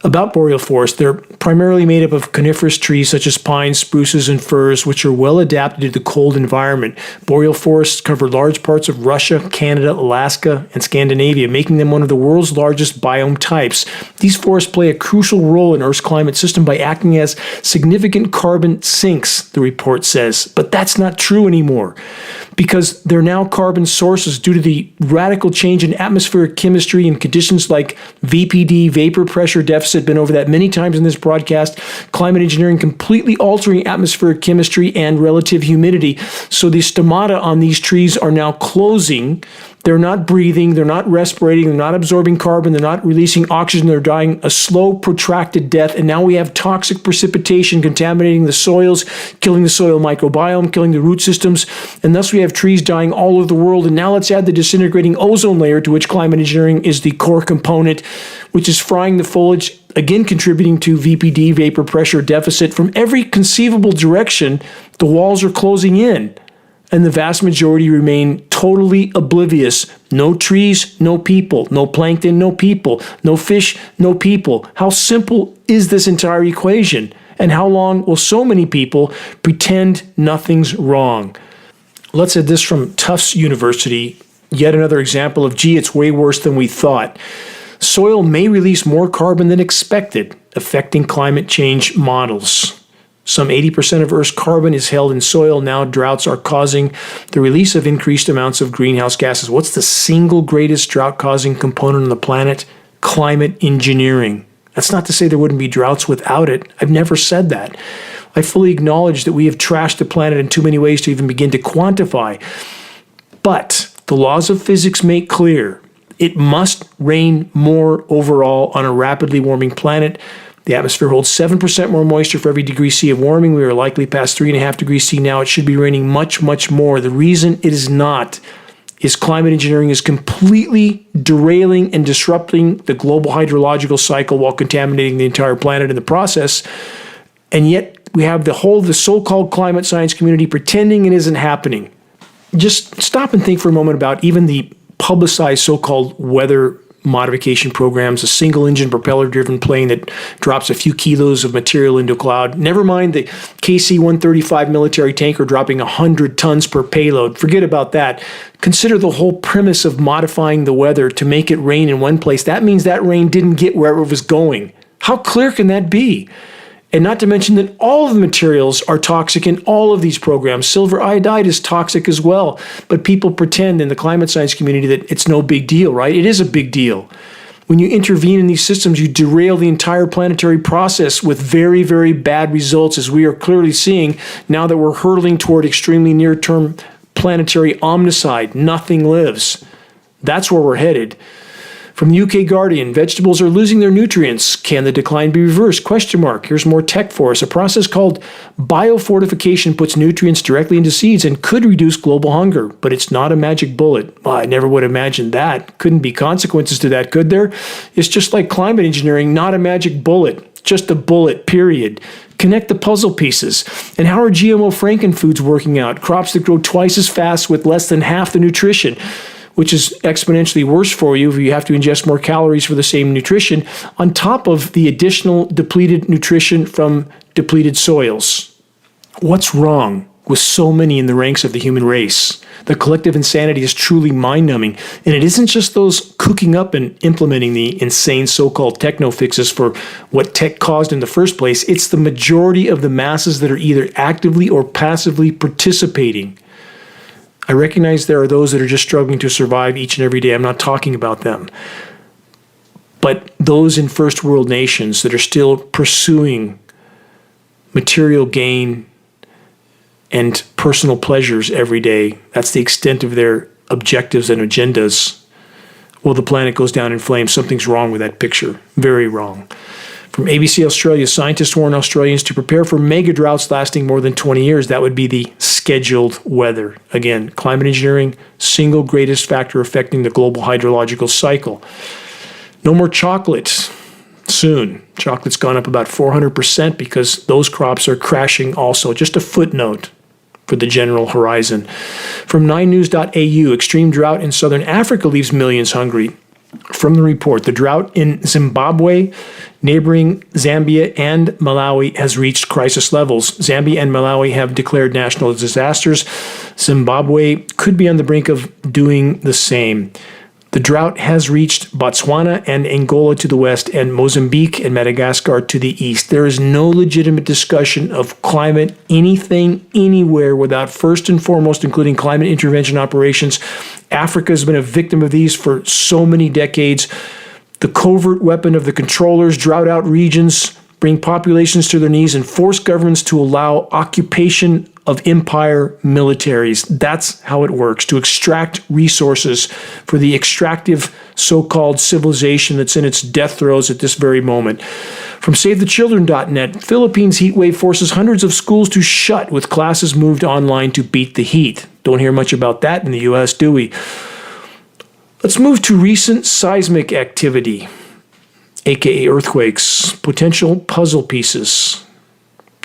About boreal forests, they're primarily made up of coniferous trees such as pines, spruces, and firs, which are well adapted to the cold environment. Boreal forests cover large parts of Russia, Canada, Alaska, and Scandinavia, making them one of the world's largest biome types. These forests play a crucial role in Earth's climate system by acting as significant carbon sinks, the report says. But that's not true anymore, because they're now carbon sources due to the radical change in atmospheric chemistry and conditions like VPD, vapor pressure deficit. Been over that many times in this broadcast. Climate engineering completely altering atmospheric chemistry and relative humidity. So the stomata on these trees are now closing. They're not breathing, they're not respirating, they're not absorbing carbon, they're not releasing oxygen, they're dying a slow, protracted death. And now we have toxic precipitation contaminating the soils, killing the soil microbiome, killing the root systems, and thus we have trees dying all over the world. And now let's add the disintegrating ozone layer, to which climate engineering is the core component, which is frying the foliage, again contributing to VPD, vapor pressure deficit. From every conceivable direction, the walls are closing in, and the vast majority remain totally oblivious. No trees, no people. No plankton, no people. No fish, no people. How simple is this entire equation? And how long will so many people pretend nothing's wrong? Let's add this from Tufts University. Yet another example of, gee, it's way worse than we thought. Soil may release more carbon than expected, affecting climate change models. Some 80% of Earth's carbon is held in soil. Now droughts are causing the release of increased amounts of greenhouse gases. What's the single greatest drought-causing component on the planet? Climate engineering. That's not to say there wouldn't be droughts without it. I've never said that. I fully acknowledge that we have trashed the planet in too many ways to even begin to quantify. But the laws of physics make clear it must rain more overall on a rapidly warming planet. The atmosphere holds 7% more moisture for every degree C of warming. We are likely past 3.5 degrees C now. It should be raining much, much more. The reason it is not is climate engineering is completely derailing and disrupting the global hydrological cycle while contaminating the entire planet in the process. And yet we have the so-called climate science community pretending it isn't happening. Just stop and think for a moment about even the publicized so-called weather modification programs, a single-engine propeller-driven plane that drops a few kilos of material into a cloud. Never mind the KC-135 military tanker dropping 100 tons per payload. Forget about that. Consider the whole premise of modifying the weather to make it rain in one place. That means that rain didn't get wherever it was going. How clear can that be? And not to mention that all of the materials are toxic in all of these programs. Silver iodide is toxic as well. But people pretend in the climate science community that it's no big deal, right? It is a big deal. When you intervene in these systems, you derail the entire planetary process with very, very bad results, as we are clearly seeing now that we're hurtling toward extremely near-term planetary omnicide. Nothing lives. That's where we're headed. From the UK Guardian, vegetables are losing their nutrients. Can the decline be reversed? Question mark. Here's more tech for us. A process called biofortification puts nutrients directly into seeds and could reduce global hunger, but it's not a magic bullet. Well, I never would imagine that. Couldn't be consequences to that, could there? It's just like climate engineering, not a magic bullet. Just a bullet, period. Connect the puzzle pieces. And how are GMO frankenfoods working out? Crops that grow twice as fast with less than half the nutrition, which is exponentially worse for you if you have to ingest more calories for the same nutrition, on top of the additional depleted nutrition from depleted soils. What's wrong with so many in the ranks of the human race? The collective insanity is truly mind-numbing, and it isn't just those cooking up and implementing the insane so-called techno fixes for what tech caused in the first place. It's the majority of the masses that are either actively or passively participating. I recognize there are those that are just struggling to survive each and every day. I'm not talking about them. But those in first world nations that are still pursuing material gain and personal pleasures every day, that's the extent of their objectives and agendas. Well, the planet goes down in flames. Something's wrong with that picture. Very wrong. From ABC Australia, scientists warn Australians to prepare for mega droughts lasting more than 20 years. That would be the scheduled weather. Again, climate engineering, single greatest factor affecting the global hydrological cycle. No more chocolate soon. Chocolate's gone up about 400% because those crops are crashing also. Just a footnote for the general horizon. From 9news.au, extreme drought in southern Africa leaves millions hungry. From the report, the drought in Zimbabwe, neighboring Zambia, and Malawi has reached crisis levels. Zambia and Malawi have declared national disasters. Zimbabwe could be on the brink of doing the same. The drought has reached Botswana and Angola to the west and Mozambique and Madagascar to the east. There is no legitimate discussion of climate anything, anywhere, without first and foremost including climate intervention operations. Africa has been a victim of these for so many decades. The covert weapon of the controllers, drought out regions, bring populations to their knees and force governments to allow occupation of empire militaries. That's how it works, to extract resources for the extractive so-called civilization that's in its death throes at this very moment. From SaveTheChildren.net, Philippines heat wave forces hundreds of schools to shut with classes moved online to beat the heat. Don't hear much about that in the U.S., do we? Let's move to recent seismic activity, aka earthquakes, potential puzzle pieces.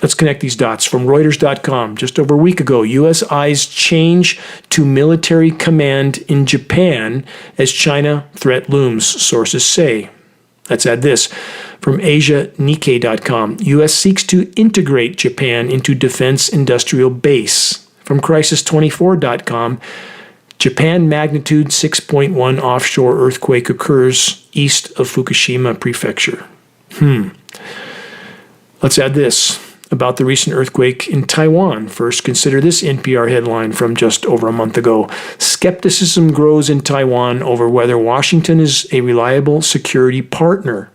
Let's connect these dots. From Reuters.com, just over a week ago, U.S. eyes change to military command in Japan as China threat looms, sources say. Let's add this. From Asia Nikkei.com, U.S. seeks to integrate Japan into defense industrial base. From Crisis24.com, Japan magnitude 6.1 offshore earthquake occurs east of Fukushima Prefecture. Let's add this about the recent earthquake in Taiwan. First, consider this NPR headline from just over a month ago. Skepticism grows in Taiwan over whether Washington is a reliable security partner.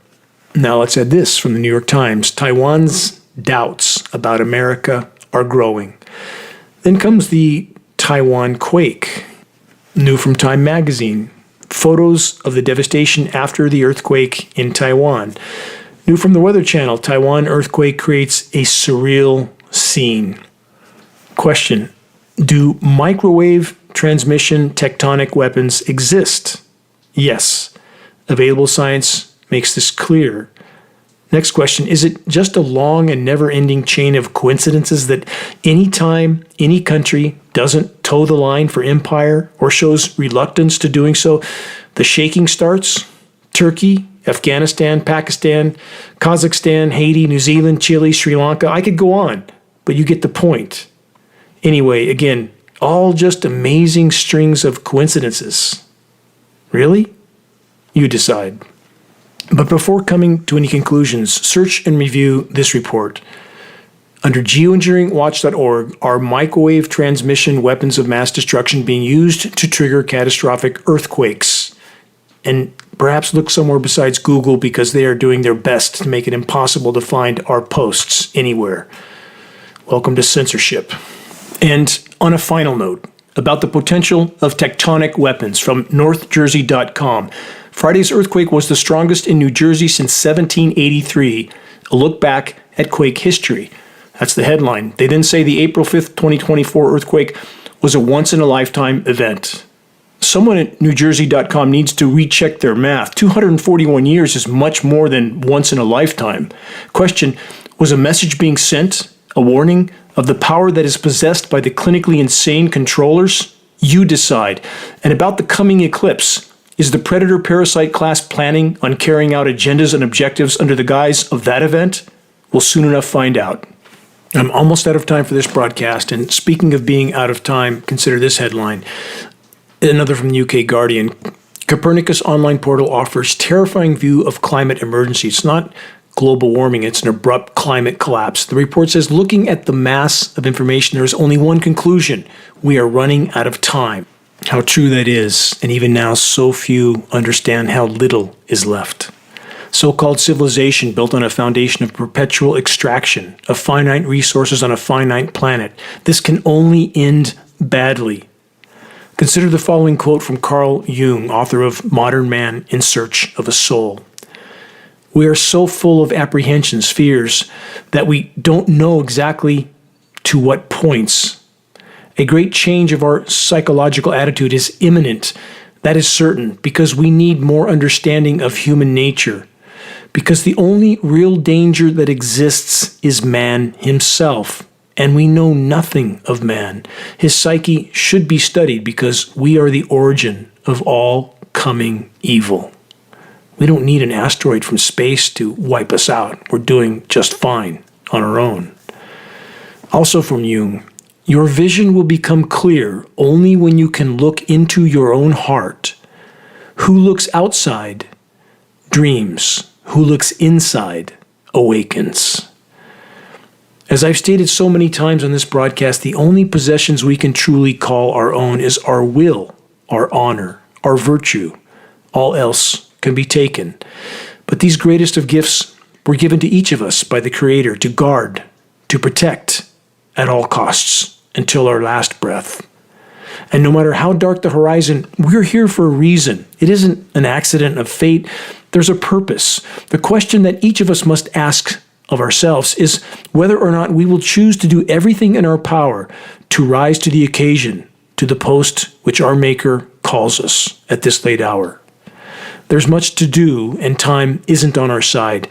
Now let's add this from the New York Times. Taiwan's doubts about America are growing. Then comes the Taiwan quake. New from Time magazine. Photos of the devastation after the earthquake in Taiwan. New from the Weather Channel, Taiwan earthquake creates a surreal scene. Question, do microwave transmission tectonic weapons exist. Yes, available science makes this clear. Next question, is it just a long and never-ending chain of coincidences that any time any country doesn't toe the line for empire or shows reluctance to doing so, the shaking starts? Turkey, Afghanistan, Pakistan, Kazakhstan, Haiti, New Zealand, Chile, Sri Lanka. I could go on, but you get the point. Anyway, again, all just amazing strings of coincidences. Really? You decide. But before coming to any conclusions, search and review this report. Under geoengineeringwatch.org, are microwave transmission weapons of mass destruction being used to trigger catastrophic earthquakes? And perhaps look somewhere besides Google, because they are doing their best to make it impossible to find our posts anywhere. Welcome to censorship. And on a final note, about the potential of tectonic weapons from NorthJersey.com. Friday's earthquake was the strongest in New Jersey since 1783. A look back at quake history. That's the headline. They then say the April 5th, 2024 earthquake was a once-in-a-lifetime event. Someone at NewJersey.com needs to recheck their math. 241 years is much more than once in a lifetime. Question, was a message being sent? A warning of the power that is possessed by the clinically insane controllers? You decide. And about the coming eclipse, is the predator-parasite class planning on carrying out agendas and objectives under the guise of that event? We'll soon enough find out. I'm almost out of time for this broadcast, and speaking of being out of time, consider this headline. Another from the UK Guardian. Copernicus online portal offers terrifying view of climate emergency. It's not global warming, it's an abrupt climate collapse. The report says, looking at the mass of information, there is only one conclusion. We are running out of time. How true that is, and even now so few understand how little is left. So-called civilization built on a foundation of perpetual extraction, of finite resources on a finite planet. This can only end badly. Consider the following quote from Carl Jung, author of Modern Man in Search of a Soul. We are so full of apprehensions, fears, that we don't know exactly to what points. A great change of our psychological attitude is imminent. That is certain, because we need more understanding of human nature. Because the only real danger that exists is man himself. And we know nothing of man. His psyche should be studied because we are the origin of all coming evil. We don't need an asteroid from space to wipe us out. We're doing just fine on our own. Also from Jung, your vision will become clear only when you can look into your own heart. Who looks outside dreams. Who looks inside awakens. As I've stated so many times on this broadcast, the only possessions we can truly call our own is our will, our honor, our virtue. All else can be taken. But these greatest of gifts were given to each of us by the Creator to guard, to protect at all costs until our last breath. And no matter how dark the horizon, we're here for a reason. It isn't an accident of fate. There's a purpose. The question that each of us must ask of ourselves is whether or not we will choose to do everything in our power to rise to the occasion, to the post which our Maker calls us at this late hour. There's much to do, and time isn't on our side.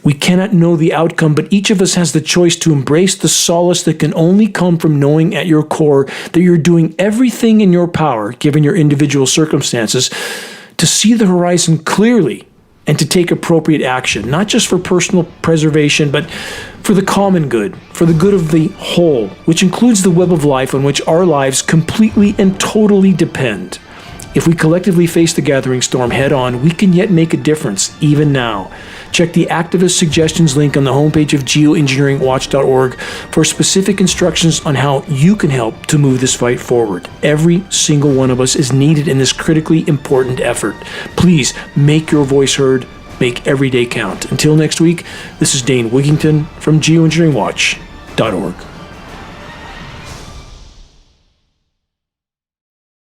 We cannot know the outcome, but each of us has the choice to embrace the solace that can only come from knowing at your core that you're doing everything in your power, given your individual circumstances, to see the horizon clearly and to take appropriate action, not just for personal preservation, but for the common good, for the good of the whole, which includes the web of life on which our lives completely and totally depend. If we collectively face the gathering storm head on, we can yet make a difference, even now. Check the activist suggestions link on the homepage of geoengineeringwatch.org for specific instructions on how you can help to move this fight forward. Every single one of us is needed in this critically important effort. Please make your voice heard, make every day count. Until next week, this is Dane Wigington from geoengineeringwatch.org.